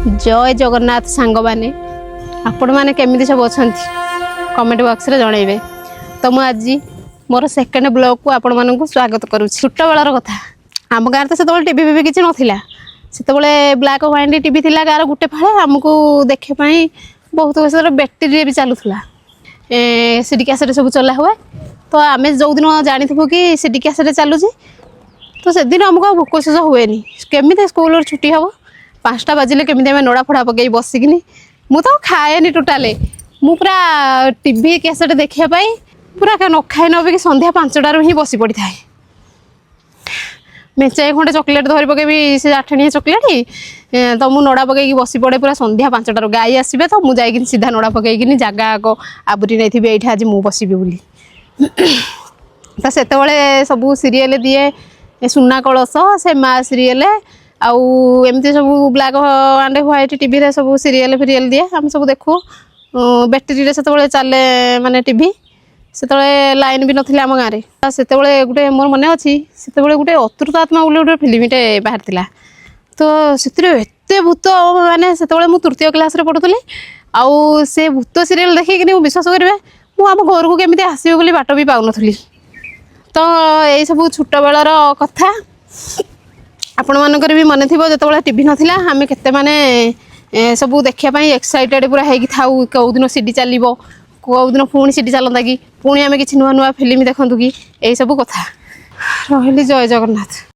जय जगन्नाथ सांग मैंने आपण मैंने केमी सब अच्छा कमेंट बॉक्स रे जनइबे। तो मुझे मोर सेकेंड ब्लॉग को आपण मानक स्वागत करुँच। छोट बेलार कथा आम गाँव तो से टीवी फीवी किसी नाला से ब्लैक एंड व्हाइट टीवी थी गाँव गोटे फाड़े आमको देखापी बहुत बस बैटेरी भी चलूला सीडी कैसेट सब चला हुए। तो आम जो दिन जानी कि सीडी कैसेट चलुची तो से दिन आमको भोक शोष हुए केमी स्कूल छुट्टी हम 5टा बाजिले केमी नड़ा फड़ा पकई बसिकिनी मु तो खाएनी टोटाले मु पूरा टीवी कैसेट देखापी पूरा न खाए न संध्या 5टारू ही बसी पड़ी थाए। मेचाए खंडे चॉकलेट धरी पकेबी से 8 चॉकलेट तो मु नड़ा पकई बसी पड़े पूरा संध्या 5टारू गाई आसबे तो मुझे जाइए सीधा नड़ा पकईकिनी जगह को आबुरी नहीं ये आज मु बसबी बोली। तो से सब सीरियल दिए सुना कलश से माँ सीरियल आउ एमती सब ब्लैक एंड व्हाइट टीवी रे सब सीरियल फिरियल दिए आम सब देखू बैटेरी से चले माने टीवी से लाइन भी नथिला आम गाँव में से गोटे मोर मन अच्छी से गोटे अतृप्त आत्मा बोले गोटे फिल्मटे बाहर थिला। तो से भूत माने से मु 3य क्लास रे पढ़ुली आउ से भूत सीरियल देखिए विश्वास करेंगे मुझे घर को केमी आसबी बोली बाट भी पाऊन। तो यही सब छोट बेलार कथा आपण मानकर भी मन थी जो टीवी नाला आम के माने सब देखापी एक्साइटेड पूरा होगी थाऊ कौ दिन सीडी चलो कौ दिन पुणी सीडी चलता कि पुणी आम कि नुआ नुआ फिल्म देखु कि यही सब कथा रही। जय जगन्नाथ।